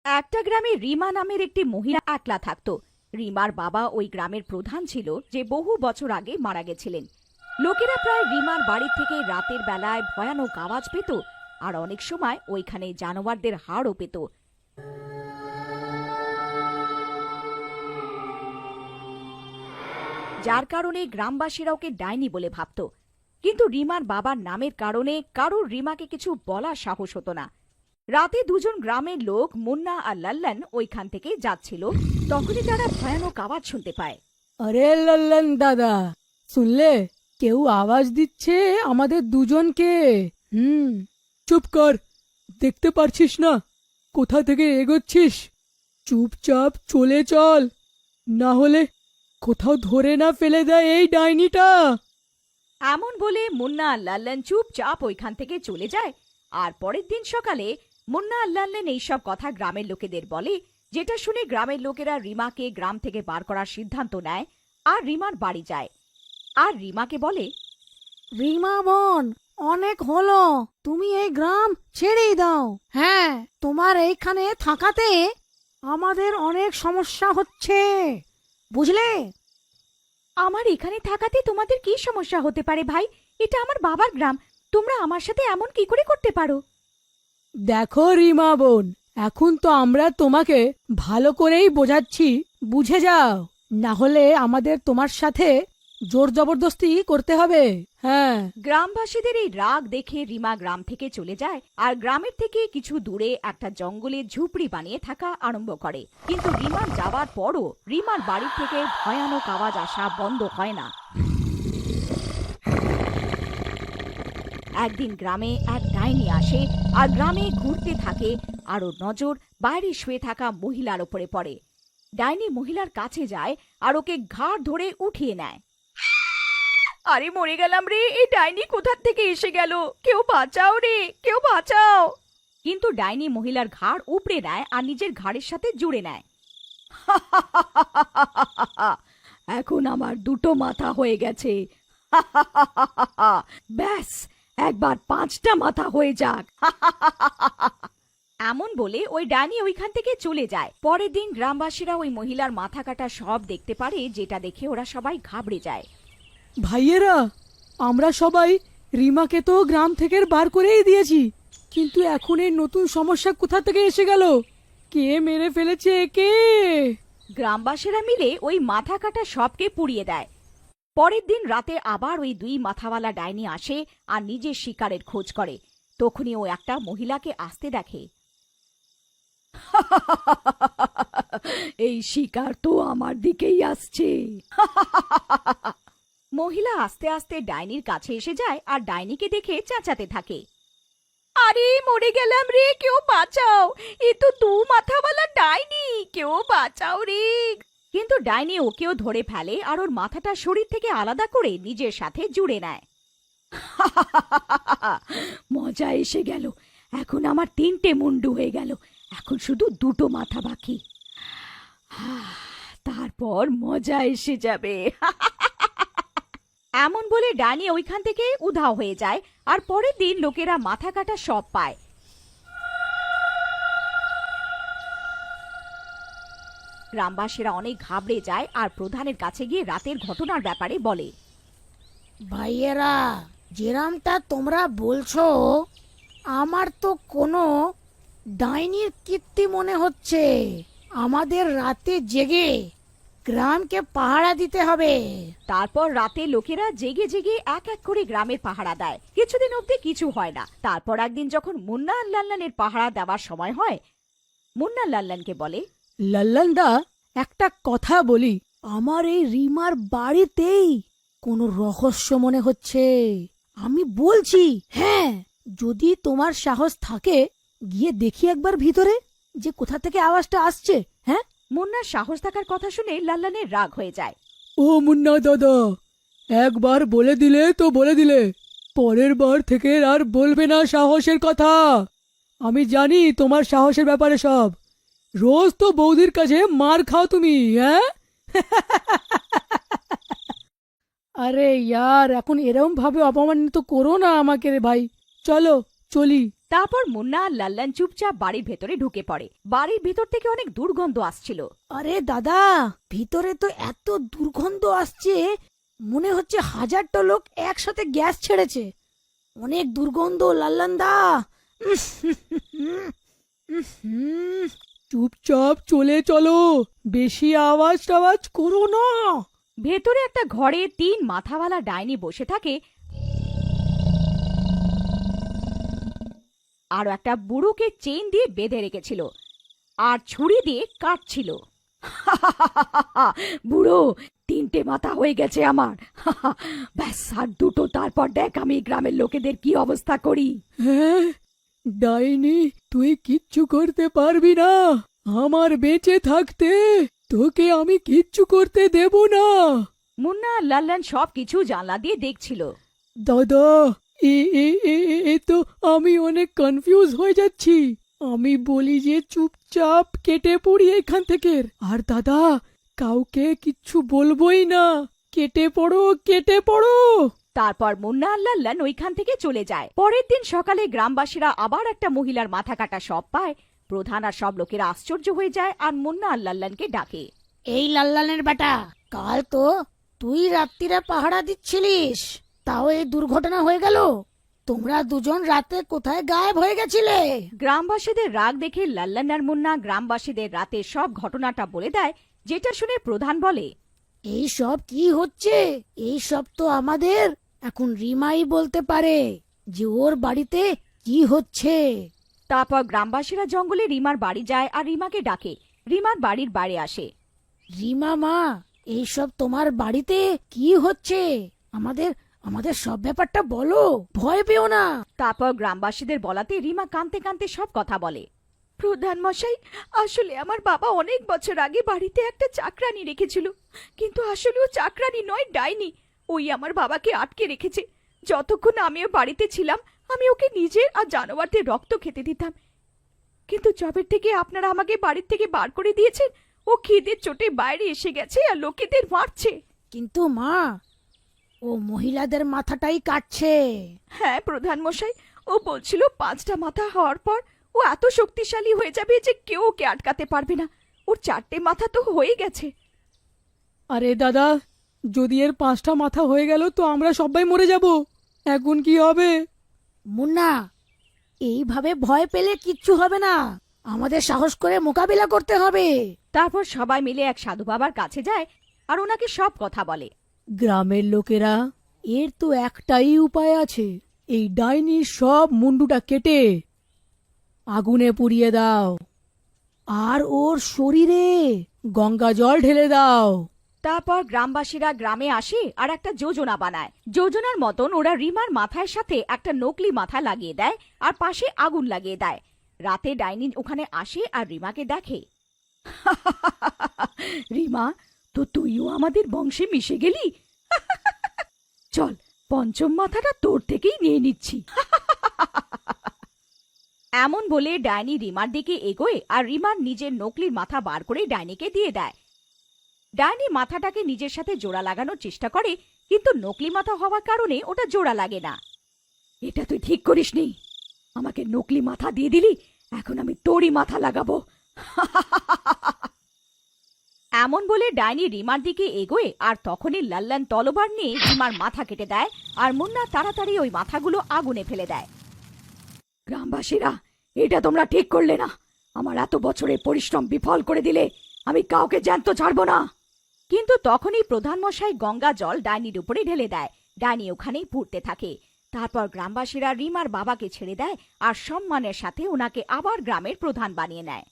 একটা গ্রামে রিমা নামের একটি মহিলা একলা থাকত। রিমার বাবা ওই গ্রামের প্রধান ছিল, যে বহু বছর আগে মারা গেছিলেন। লোকেরা প্রায় রিমার বাড়ি থেকে রাতের বেলায় ভয়ানক আওয়াজ পেত, আর অনেক সময় ওইখানে জানোয়ারদের হাড়ও পেত। যার কারণে গ্রামবাসীরা ওকে ডাইনি বলে ভাবত। কিন্তু রিমার বাবার নামের কারণে কারোর রিমাকে কিছু বলার সাহস হতো না। রাতে দুজন গ্রামের লোক মুন্না আর লাল্লান ওইখান থেকে যাচ্ছিল, তখনই তারা ভয়ানক আওয়াজ শুনতে পায়। আরে লল্লন দাদা, শুনলে? কেউ আওয়াজ দিচ্ছে আমাদের দুজনকে। চুপ কর, দেখতে পারছিস না কোথা থেকে এগোচ্ছিস? চুপচাপ চলে চল, না হলে কোথাও ধরে না ফেলে দেয় এই ডাইনিটা। এমন বলে মুন্না আর লাল্লান চুপচাপ ওইখান থেকে চলে যায়। আর পরের দিন সকালে মুন্না আর লাল্লান এইসব কথা গ্রামের লোকেদের বলে, যেটা শুনে গ্রামের লোকেরা রিমাকে গ্রাম থেকে বার করার সিদ্ধান্ত নেয় আর রিমার বাড়ি যায়। আর রিমাকে বলে, রিমা বোন, অনেক হলো, তুমি এই গ্রাম ছেড়েই দাও। হ্যাঁ, তোমার এইখানে থাকাতে আমাদের অনেক সমস্যা হচ্ছে, বুঝলে? আমার এখানে থাকাতে তোমাদের কি সমস্যা হতে পারে ভাই? এটা আমার বাবার গ্রাম, তোমরা আমার সাথে এমন কি করে করতে পারো? দেখো রিমা বোন, এখন তো আমরা তোমাকে ভালো করেই বোঝাচ্ছি, বুঝে যাও, না হলে আমাদের তোমার সাথে জোর জবরদস্তি করতে হবে। হ্যাঁ। গ্রামবাসীদের এই রাগ দেখে রিমা গ্রাম থেকে চলে যায় আর গ্রামের থেকে কিছু দূরে একটা জঙ্গলে ঝুপড়ি বানিয়ে থাকা আরম্ভ করে। কিন্তু রিমার যাবার পরও রিমার বাড়ি থেকে ভয়ানক আওয়াজ আসা বন্ধ হয় না। একদিন গ্রামে এক ডাইনি আসে আর গ্রামে ঘুরতে থাকে, আর ওর নজর বাইরে শুয়ে থাকা মহিলার ওপরে পড়ে। ডাইনি মহিলার কাছে যায় আর ওকে ঘাড় ধরে উঠিয়ে নেয়। আরে মরে গেলাম রে, এই ডাইনি কোথা থেকে এসে গেল? কেউ বাঁচাও রে, কেউ বাঁচাও। কিন্তু ডাইনি মহিলার ঘাড় উপড়ে নেয় আর নিজের ঘাড়ের সাথে জুড়ে নেয়। এখন আমার দুটো মাথা হয়ে গেছে। ব্যাস, একবার 5টা মাথা হয়ে যাক। এমন বলে ওই ডাইনি ওইখান থেকে চলে যায়। পরের দিন গ্রামবাসীরা ওই মহিলার মাথা কাটা সব দেখতে পারে, যেটা দেখে ওরা সবাই ঘাবড়ে যায়। ভাইয়েরা, আমরা সবাই রিমাকে তো গ্রাম থেকে বার করেই দিয়েছি, কিন্তু এখন এই নতুন সমস্যা কোথা থেকে এসে গেল? কে মেরে ফেলেছে একে? গ্রামবাসীরা মিলে ওই মাথা কাটা সবকে পুড়িয়ে দেয়। পরের দিন রাতে আবার ওই 2 মাথাওয়ালা ডাইনি আসে আর নিজের শিকারের খোঁজ করে। তখনই ও একটা মহিলাকে আসতে দেখে। এই শিকার তো আমার দিকেই আসছে। মহিলা আস্তে আস্তে ডাইনির কাছে এসে যায় আর ডাইনিকে দেখে চেঁচাতে থাকে। আরে মরে গেলাম রে, কেউ বাঁচাও, এ তো 2 মাথাওয়ালা ডাইনি, কেউ বাঁচাও রে। কিন্তু ডাইনি ওকেও ধরে ফেলে আর ওর মাথাটা শরীর থেকে আলাদা করে নিজের সাথে জুড়ে নেয়। মজা এসে গেল, এখন আমার 3টে মুন্ডু হয়ে গেল, এখন শুধু 2টো মাথা বাকি। তারপর মজা এসে যাবে। এমন বলে ডাইনি ওইখান থেকে উধাও হয়ে যায়। আর পরের দিন লোকেরা মাথা কাটা সব পায়। গ্রামবাসীরা অনেক ঘাবড়ে যায় আর প্রধানের কাছে গিয়ে রাতের ঘটনার ব্যাপারে বলে। ভাইয়েরা, যেরামটা তোমরা বলছো, আমার তো কোনো ডাইনির কীর্তি মনে হচ্ছে। আমাদের রাতে জেগে গ্রামকে পাহারা দিতে হবে। তারপর রাতে লোকেরা জেগে জেগে এক এক করে গ্রামের পাহারা দেয়। কিছুদিন অবধি কিছু হয় না। তারপর একদিন যখন মুন্না আর লাল্লানের পাহারা দেওয়ার সময় হয়, মুন্না লাল্লানকে বলে, লল্লন দা, একটা কথা বলি, আমার এই রিমার বাড়িতেই কোনো রহস্য মনে হচ্ছে। আমি বলছি, হ্যাঁ, যদি তোমার সাহস থাকে গিয়ে দেখি একবার ভিতরে যে কোথা থেকে আওয়াজটা আসছে। হ্যাঁ। মুন্নার সাহস থাকার কথা শুনে লাল্লানের রাগ হয়ে যায়। ও মুন্না দাদা, একবার বলে দিলে তো বলে দিলে, পরের বার থেকে আর বলবে না সাহসের কথা। আমি জানি তোমার সাহসের ব্যাপারে সব। রোজ তো বৌদির কাছে মার খাও তুমি, হ্যাঁ? আরে ইয়ার, এখন এরম ভাবে অপমানিত করো না আমাকে রে ভাই। চলো চলি। তারপর মুন্না আর লাল্লান চুপচাপ বাড়ির ভেতরে ঢুকে পড়ে। বাড়ির ভেতর থেকে অনেক দুর্গন্ধ আসছিল। আরে দাদা, ভিতরে তো এত দুর্গন্ধ আসছে, মনে হচ্ছে 1000টা লোক একসাথে গ্যাস ছেড়েছে। অনেক দুর্গন্ধ লাল্লান্দা। চুপচাপ চলে চলো, বেশি আওয়াজ টাওয়াজ করো না। ভেতরে একটা ঘরে 3 মাথাওয়ালা ডাইনি বসে থাকে আর একটা বুড়োকে চেইন দিয়ে বেঁধে রেখেছিল আর ছুরি দিয়ে কাটছিল। বুড়ো, 3টে মাথা হয়ে গেছে আমার। ব্যাস আর 2টো, তারপর দেখ আমি গ্রামের লোকেদের কি অবস্থা করি। হ্যাঁ ডাইনি, তুই কিচ্ছু করতে পারবি না। আমার বেঁচে থাকতে তোকে আমি কিচ্ছু করতে দেব না। মুন্না আর লাল্লান সবকিছু জানলা দিয়ে দেখছিল। দাদা, এ তো আমি অনেক কনফিউজ হয়ে যাচ্ছি। আমি বলি যে চুপচাপ কেটে পড়ি এখান থেকে। আর দাদা, কাউকে কিচ্ছু বলবোই না। কেটে পড়ো, কেটে পড়ো। তারপর মুন্না আর লাল্লান ওইখান থেকে চলে যায়। পরের দিন সকালে গ্রামবাসীরা আবার একটা মহিলার মাথা কাটা শব পায়। প্রধান আর সব লোকেরা আশ্চর্য হয়ে যায় আর মুন্না আর লাল্লানকে ডাকে। এই লাল্লানের বেটা, কাল তো তুই রাত্রিরে পাহারা দিচ্ছিলিস, তাও এই দুর্ঘটনা হয়ে গেল। তোমরা দুজন রাতে কোথায় গায়েব হয়ে গেছিলে? গ্রামবাসীদের রাগ দেখে লাল্লান আর মুন্না গ্রামবাসীদের রাতে সব ঘটনাটা বলে দেয়, যেটা শুনে প্রধান বলে, এই সব কি হচ্ছে? এই সব তো আমাদের এখন রিমাই বলতে পারে যে ওর বাড়িতে কি হচ্ছে। তারপর গ্রামবাসীরা জঙ্গলে রিমার বাড়ি যায় আর রিমাকে ডাকে। রিমার বাড়ির বাইরে আসে। রিমা মা, এইসব তোমার বাড়িতে কি হচ্ছে? আমাদের আমাদের সব ব্যাপারটা বলো, ভয় পেও না। তারপর গ্রামবাসীদের বলাতে রিমা কাঁদতে কাঁদতে সব কথা বলে। প্রধান মশাই, আসলে আমার বাবা অনেক বছর আগে বাড়িতে একটা চাকরানি রেখেছিল, কিন্তু আসলে ও চাকরানি নয়, ডাইনি। ওই আমার বাবাকে আটকে রেখেছে। যতক্ষণ আমিও বাড়িতে ছিলাম আমি ওকে নিজের আর জানোয়ারদের রক্ত খেতে দিতাম, কিন্তু যবের থেকে আপনারা আমাকে বাড়ির থেকে বার করে দিয়েছেন, ও খিদের চোটে বাইরে এসে গেছে আর লোকেদের মারছে। কিন্তু মা, ও মহিলাদের মাথাটাই কাটছে। হ্যাঁ প্রধান মশাই, ও বলছিল 5টা মাথা হওয়ার পর ও এত শক্তিশালী হয়ে যাবে যে কেউ ওকে আটকাতে পারবে না। ওর 4টে মাথা তো হয়ে গেছে। আরে দাদা, যদি এর 5টা মাথা হয়ে গেল তো আমরা সবাই মরে যাব। এখন কি হবে? মুন্না, এইভাবে ভয় পেলে কিচ্ছু হবে না। আমাদের সাহস করে মোকাবিলা করতে হবে। তারপর সবাই মিলে এক সাধু বাবার কাছে যায় আর ওনাকে সব কথা বলে। গ্রামের লোকেরা, এর তো একটাই উপায় আছে। এই ডাইনির সব মুন্ডুটা কেটে আগুনে পুড়িয়ে দাও আর ওর শরীরে গঙ্গা জল ঢেলে দাও। তারপর গ্রামবাসীরা গ্রামে আসে আর একটা যোজনা বানায়। যোজনার মতন ওরা রিমার মাথার সাথে একটা নকলি মাথা লাগিয়ে দেয় আর পাশে আগুন লাগিয়ে দেয়। রাতে ডাইনি ওখানে আসে আর রিমাকে দেখে। রিমা, তো তুইও আমাদের বংশে মিশে গেলি। চল, 5ম মাথাটা তোর থেকেই নিয়ে নিচ্ছি। এমন বলে ডাইনি রিমার দিকে এগোয় আর রিমার নিজের নকলির মাথা বার করে ডাইনিকে দিয়ে দেয়। ডাইনি মাথাটাকে নিজের সাথে জোড়া লাগানোর চেষ্টা করে, কিন্তু নকলি মাথা হওয়ার কারণে ওটা জোড়া লাগে না। এটা তুই ঠিক করিসনি, আমাকে নকলি মাথা দিয়ে দিলি, এখন আমি তোরই মাথা লাগাবো। এমন বলে ডাইনি রিমার দিকে এগোয় আর তখনই লাল্লান তলোবার নিয়ে রিমার মাথা কেটে দেয় আর মুন্না তাড়াতাড়ি ওই মাথাগুলো আগুনে ফেলে দেয়। গ্রামবাসীরা, এটা তোমরা ঠিক করলে না। আমার এত বছরের পরিশ্রম বিফল করে দিলে। আমি কাউকে জ্যান্ত ছাড়বো না। কিন্তু তখনই প্রধান মশাই গঙ্গা জল ডাইনির উপরে ঢেলে দেয়। ডাইনি ওখানেই পুড়তে থাকে। তারপর গ্রামবাসীরা রিমার বাবাকে ছেড়ে দেয় আর সম্মানের সাথে ওনাকে আবার গ্রামের প্রধান বানিয়ে নেয়।